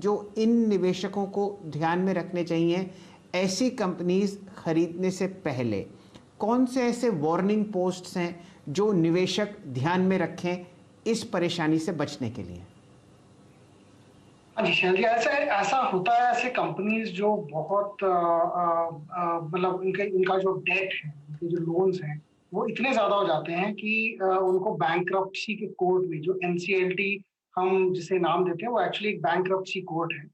जो इन निवेशकों को ध्यान में रखने चाहिए ऐसी कंपनीज खरीदने से पहले? कौन से ऐसे वार्निंग पोस्ट्स हैं जो निवेशक ध्यान में रखें इस परेशानी से बचने के लिए? हाँ जी, शायद ये ऐसा ऐसा होता है। ऐसे कंपनीज जो बहुत मतलब उनके उनका जो डेट है, उनके जो लोन्स हैं, वो इतने ज़्यादा हो जाते हैं कि उनको बैंक्रप्सी के कोर्ट में, जो एनसीएलटी हम जिसे नाम देते हैं, वो एक्चुअली एक बैंक्रप्सी कोर्ट है।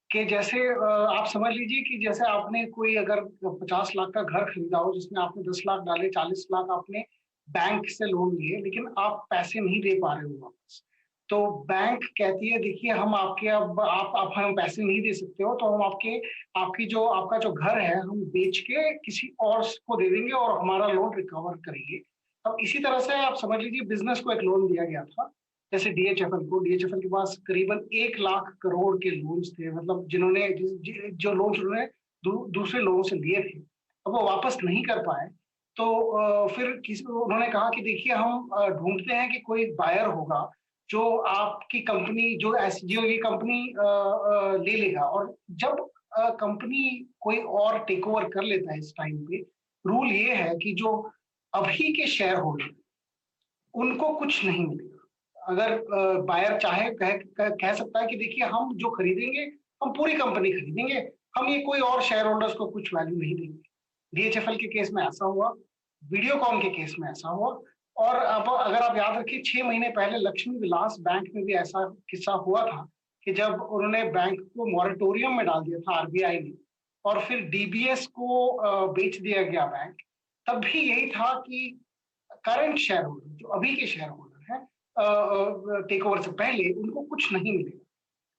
कि जैसे आप समझ लीजिए कि जैसे आपने कोई अगर 50 लाख का घर खरीदा हो, जिसमें आपने 10 लाख डाले, 40 लाख आपने बैंक से लोन लिए, लेकिन आप पैसे नहीं दे पा रहे हो वापस। तो बैंक कहती है, देखिए हम आपके अब आप हम पैसे नहीं दे सकते हो, तो हम आपका जो घर है, हम बेच के किसी और को दे देंगे और हमारा लोन रिकवर करेंगे। अब इसी तरह से आप समझ लीजिए बिज़नेस को एक लोन दिया गया था। जैसे डीएचएफएल के पास करीबन 1 लाख करोड़ के लोन्स थे, मतलब जिन्होंने जो लोन्स उन्होंने दूसरे लोगों से लिए थे, अब वो वापस नहीं कर पाए। तो फिर किसी उन्होंने कहा कि देखिए हम ढूंढते हैं कि कोई बायर होगा जो आपकी कंपनी, जो ये कंपनी ले लेगा। और जब कंपनी कोई और टेक ओवर कर लेता है, इस टाइम पे रूल ये है कि जो अभी के शेयर होल्डर, उनको कुछ नहीं मिलेगा। अगर बायर चाहे कह सकता है कि देखिए हम जो खरीदेंगे, हम पूरी कंपनी खरीदेंगे, हम ये कोई और शेयर होल्डर्स को कुछ वैल्यू नहीं देंगे। डीएचएफएल के केस में ऐसा हुआ, वीडियोकॉन के केस में ऐसा हुआ। और अब अगर आप याद रखिए, 6 महीने पहले लक्ष्मी विलास बैंक में भी ऐसा किस्सा हुआ था कि जब उन्होंने बैंक को मॉरेटोरियम में डाल दिया था आरबीआई ने, और फिर डीबीएस को बेच दिया गया बैंक। तब भी यही था कि करंट शेयर होल्डर, जो अभी के शेयर होल्डर हैं, टेक ओवर से पहले, उनको कुछ नहीं मिलेगा।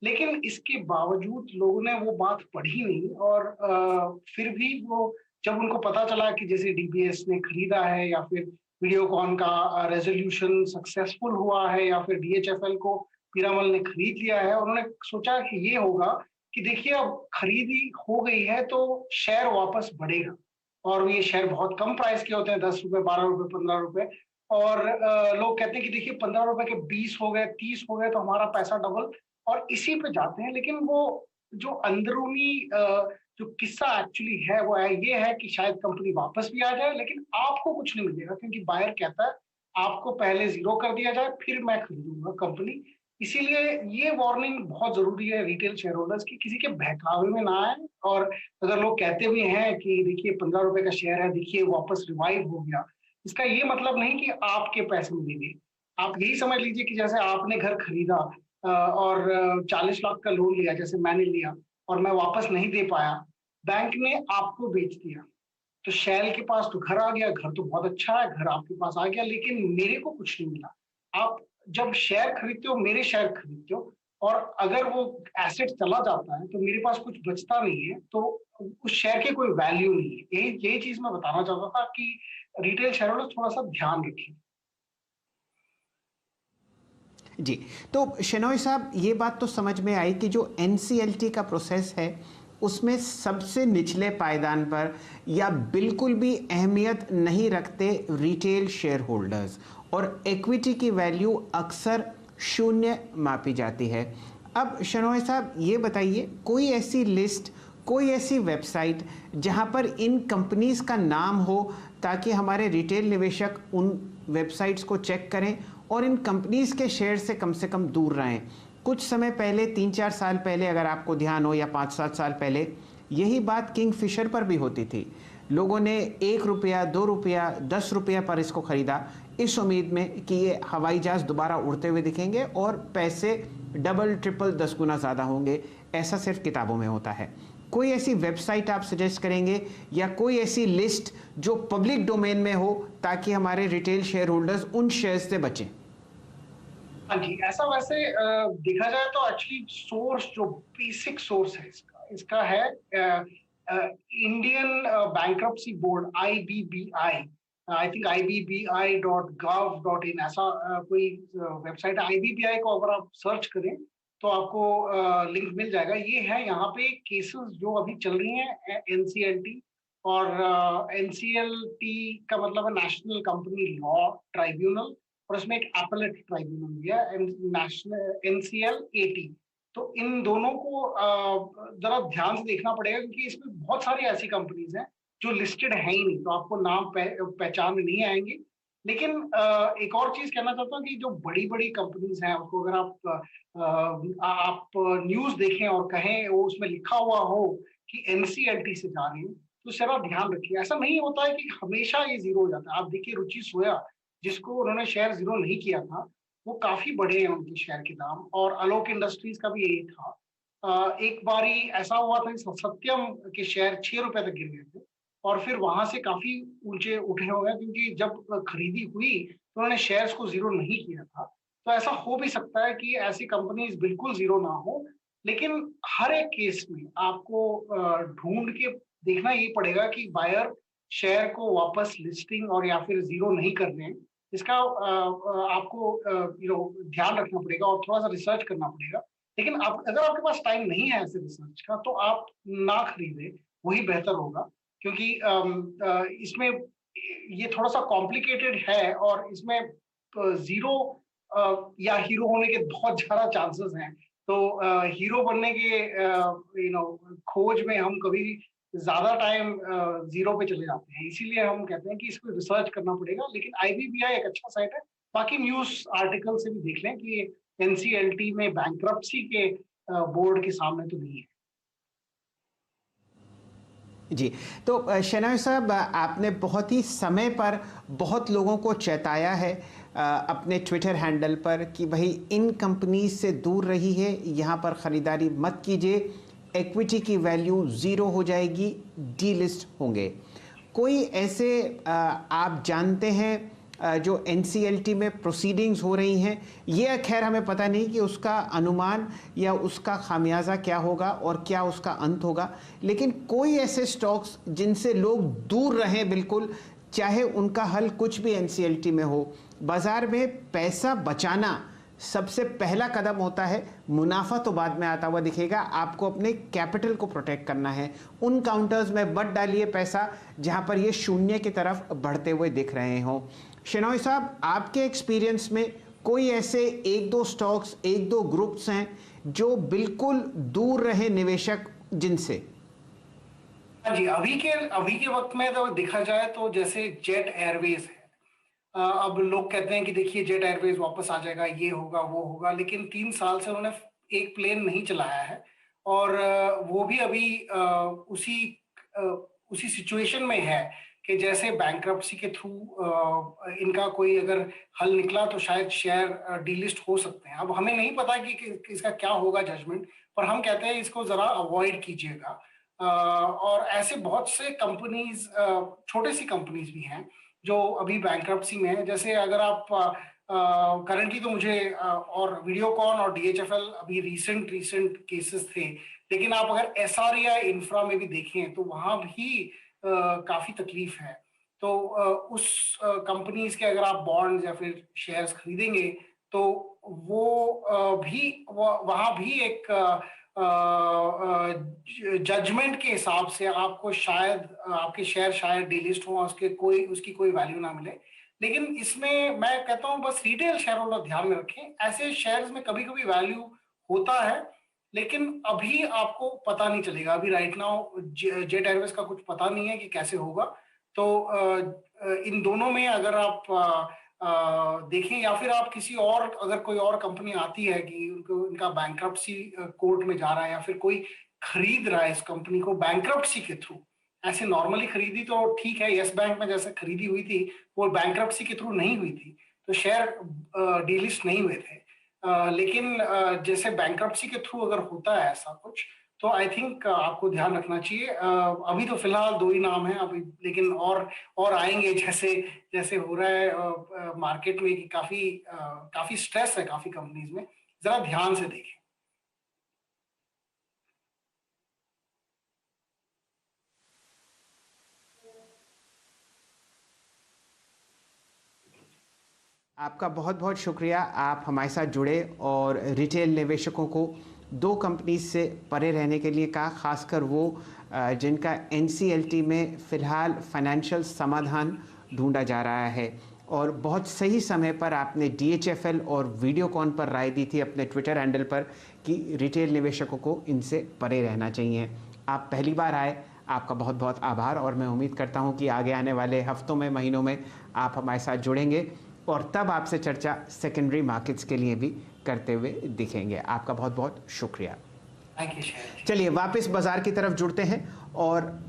लेकिन इसके बावजूद लोगों ने वो बात पढ़ी नहीं, और फिर भी वो, जब उनको पता चला कि जैसे डीबीएस ने खरीदा है, या फिर वीडियोकॉन का रेजोल्यूशन सक्सेसफुल हुआ है, या फिर डीएचएफएल को पीरामल ने खरीद लिया है, उन्होंने सोचा कि ये होगा कि देखिए अब खरीदी हो गई है तो शेयर वापस बढ़ेगा। और ये शेयर बहुत कम प्राइस के होते हैं, 10 रुपए, 12 रुपए, 15 रुपए। और लोग कहते हैं कि देखिए 15 रुपए के 20 हो गए, 30 हो गए, तो हमारा पैसा डबल। और इसी पे जाते हैं। लेकिन वो जो अंदरूनी जो किस्सा एक्चुअली है, वो ये है कि शायद कंपनी वापस भी आ जाए, लेकिन आपको कुछ नहीं मिलेगा, क्योंकि बायर कहता है आपको पहले जीरो कर दिया जाए, फिर मैं खरीदूंगा कंपनी। इसीलिए ये वार्निंग बहुत जरूरी है रिटेल शेयर होल्डर्स की, किसी के बहकावे में ना आए। और अगर लोग कहते भी हैं कि देखिए 15 रुपए का शेयर है, देखिए वापस रिवाइव हो गया, इसका ये मतलब नहीं कि आपके पैसे मिलेंगे। आप यही समझ लीजिए कि जैसे आपने घर खरीदा और 40 लाख का लोन लिया, जैसे मैंने लिया, और मैं वापस नहीं दे पाया, बैंक ने आपको बेच दिया। तो शैल के पास तो घर आ गया, घर तो बहुत अच्छा है, घर आपके पास आ गया, लेकिन मेरे को कुछ नहीं मिला। आप जब शेयर खरीदते हो, मेरे शेयर खरीदते हो, और अगर वो एसेट चला जाता है तो मेरे पास कुछ बचता नहीं है, तो उस शेयर की कोई वैल्यू नहीं है। यही चीज मैं बताना चाहता था कि रिटेल शेयर होल्डर थोड़ा सा ध्यान रखिए। जी, तो शेनॉय साहब, ये बात तो समझ में आई कि जो एनसीएलटी का प्रोसेस है उसमें सबसे निचले पायदान पर या बिल्कुल भी अहमियत नहीं रखते रिटेल शेयर होल्डर्स, और इक्विटी की वैल्यू अक्सर शून्य मापी जाती है। अब शेनॉय साहब, ये बताइए, कोई ऐसी लिस्ट, कोई ऐसी वेबसाइट जहां पर इन कंपनीज का नाम हो ताकि हमारे रिटेल निवेशक उन वेबसाइट्स को चेक करें और इन कंपनीज के शेयर से कम दूर रहें? कुछ समय पहले, 3-4 साल पहले, अगर आपको ध्यान हो, या 5-7 साल पहले, यही बात किंग फिशर पर भी होती थी। लोगों ने 1 रुपया, 2 रुपया, 10 रुपया पर इसको खरीदा, इस उम्मीद में कि ये हवाई जहाज दोबारा उड़ते हुए दिखेंगे और पैसे डबल ट्रिपल 10 गुना ज़्यादा होंगे। ऐसा सिर्फ किताबों में होता है। कोई ऐसी वेबसाइट आप सजेस्ट करेंगे या कोई ऐसी लिस्ट जो पब्लिक डोमेन में हो ताकि हमारे रिटेल शेयर होल्डर्स उन शेयर्स से बचें? हाँ जी, ऐसा वैसे देखा जाए तो एक्चुअली सोर्स, जो बेसिक सोर्स है इसका इसका है Indian bankruptcy board, IBBI. I think IBBI.gov.in, ऐसा कोई वेबसाइट है। आईबीबीआई को अगर आप सर्च करें तो आपको लिंक मिल जाएगा। ये है, यहाँ पे केसेस जो अभी चल रही हैं एनसीएलटी, और एनसीएलटी का मतलब है नेशनल कंपनी लॉ ट्राइब्यूनल, और उसमें एक एपेलेट ट्राइब्यूनल भी है, नेशनल एनसीएल 80। तो इन दोनों को जरा ध्यान से देखना पड़ेगा, क्योंकि इसमें बहुत सारी ऐसी कंपनीज हैं जो लिस्टेड है ही नहीं, तो आपको नाम पहचान में नहीं आएंगे। लेकिन एक और चीज कहना चाहता हूँ कि जो बड़ी बड़ी कंपनीज हैं उसको अगर आप न्यूज देखें और कहें वो उसमें लिखा हुआ हो कि एनसीएलटी से जा रही है, तो जरा ध्यान रखिए। ऐसा नहीं होता है कि हमेशा ये जीरो हो जाता है। आप देखिए रुचि सोया, जिसको उन्होंने शेयर जीरो नहीं किया था, वो काफी बढ़े हैं उनके शेयर के दाम। और आलोक इंडस्ट्रीज का भी यही था। एक बारी ऐसा हुआ था कि सत्यम के शेयर 6 रुपए तक गिर गए थे, और फिर वहां से काफी ऊंचे उठे हो गए, क्योंकि जब खरीदी हुई तो उन्होंने शेयर्स को जीरो नहीं किया था। तो ऐसा हो भी सकता है कि ऐसी कंपनीज बिल्कुल जीरो ना हो, लेकिन हर एक केस में आपको ढूंढ के देखना ये पड़ेगा कि बायर शेयर को वापस लिस्टिंग और या फिर जीरो नहीं कर रहे हैं। इसका आपको ध्यान रखना पड़ेगा और थोड़ा सा रिसर्च करना पड़ेगा। लेकिन अगर आपके पास टाइम नहीं है ऐसे रिसर्च का, तो आप ना खरीदे, वही बेहतर होगा। क्योंकि इसमें ये थोड़ा सा कॉम्प्लिकेटेड है, और इसमें जीरो या हीरो होने के बहुत ज्यादा चांसेस हैं। तो हीरो बनने के खोज में हम कभी ज्यादा टाइम जीरो पे चले जाते हैं। इसीलिए हम कहते हैं कि इसको रिसर्च करना पड़ेगा। लेकिन आईबीबीआई एक अच्छा साइट है। बाकी न्यूज आर्टिकल से भी देख लें कि एनसीएलटी में बैंक्रप्सी के बोर्ड के सामने तो नहीं है। जी, तो शेनॉय साहब, आपने बहुत ही समय पर बहुत लोगों को चेताया है अपने ट्विटर हैंडल पर कि भाई इन कंपनीज से दूर रही है, यहाँ पर ख़रीदारी मत कीजिए, इक्विटी की वैल्यू ज़ीरो हो जाएगी, डीलिस्ट होंगे। कोई ऐसे आप जानते हैं जो एनसीएलटी में प्रोसीडिंग्स हो रही हैं? ये खैर हमें पता नहीं कि उसका अनुमान या उसका खामियाजा क्या होगा और क्या उसका अंत होगा, लेकिन कोई ऐसे स्टॉक्स जिनसे लोग दूर रहें बिल्कुल, चाहे उनका हल कुछ भी एनसीएलटी में हो। बाज़ार में पैसा बचाना सबसे पहला कदम होता है, मुनाफा तो बाद में आता हुआ दिखेगा। आपको अपने कैपिटल को प्रोटेक्ट करना है। उन काउंटर्स में मत डालिए पैसा जहां पर ये शून्य की तरफ बढ़ते हुए दिख रहे हों। शेनॉय साहब, आपके एक्सपीरियंस में कोई ऐसे एक दो स्टॉक्स, एक दो ग्रुप्स हैं जो बिल्कुल दूर रहे निवेशक जिनसे? हाँ जी, अभी के वक्त में तो देखा जाए तो जैसे जेट एयरवेज है। अब लोग कहते हैं कि देखिए जेट एयरवेज वापस आ जाएगा, ये होगा वो होगा, लेकिन 3 साल से उन्होंने एक प्लेन नहीं चलाया है। और वो भी अभी उसी सिचुएशन में है कि जैसे बैंक्रप्सी के थ्रू इनका कोई अगर हल निकला तो शायद शेयर डीलिस्ट हो सकते हैं। अब हमें नहीं पता कि इसका क्या होगा जजमेंट, पर हम कहते हैं इसको जरा अवॉइड कीजिएगा। और ऐसे बहुत से कंपनीज, छोटे सी कंपनीज भी हैं जो अभी बैंक्रप्सी में है। जैसे अगर आप करंटली तो मुझे और वीडियोकॉन और डीएचएफएल अभी रीसेंट केसेस थे, लेकिन आप अगर एसआर या इंफ्रा में भी देखें तो वहां भी काफी तकलीफ है। तो उस कंपनीज के अगर आप बॉन्ड्स या फिर शेयर्स खरीदेंगे तो वहां भी एक जजमेंट के हिसाब से आपको शायद आपके शेयर शायद डीलिस्ट हो, उसकी कोई वैल्यू ना मिले। लेकिन इसमें मैं कहता हूं बस रिटेल शेयर होल्डर ध्यान में रखें। ऐसे शेयर्स में कभी कभी वैल्यू होता है, लेकिन अभी आपको पता नहीं चलेगा। अभी राइट नाउ जेट एयरवेज का कुछ पता नहीं है कि कैसे होगा। तो इन दोनों में अगर आप देखें, या फिर आप किसी और, अगर कोई और कंपनी आती है कि उनका बैंक्रप्सी कोर्ट में जा रहा है, या फिर कोई खरीद रहा है इस कंपनी को बैंक्रप्सी के थ्रू। ऐसे नॉर्मली खरीदी तो ठीक है, यस बैंक में जैसे खरीदी हुई थी वो बैंक्रप्सी के थ्रू नहीं हुई थी, तो शेयर डीलिस्ट नहीं हुए थे। लेकिन जैसे बैंक्रप्सी के थ्रू अगर होता है ऐसा कुछ, तो आई थिंक आपको ध्यान रखना चाहिए। अभी तो फिलहाल 2 ही नाम हैं अभी, लेकिन और आएंगे। जैसे जैसे हो रहा है मार्केट में कि काफी स्ट्रेस है काफी कंपनीज में, जरा ध्यान से देखें। आपका बहुत बहुत शुक्रिया, आप हमारे साथ जुड़े और रिटेल निवेशकों को 2 कंपनीज से परे रहने के लिए कहा, खासकर वो जिनका एनसीएलटी में फ़िलहाल फाइनेंशियल समाधान ढूंढा जा रहा है। और बहुत सही समय पर आपने DHFL और वीडियोकॉन पर राय दी थी अपने ट्विटर हैंडल पर कि रिटेल निवेशकों को इनसे परे रहना चाहिए। आप पहली बार आए, आपका बहुत बहुत आभार और मैं उम्मीद करता हूं कि आगे आने वाले हफ्तों में, महीनों में आप हमारे साथ जुड़ेंगे और तब आपसे चर्चा सेकेंडरी मार्केट्स के लिए भी करते हुए दिखेंगे। आपका बहुत बहुत शुक्रिया। Thank you. चलिए वापस बाजार की तरफ जुड़ते हैं और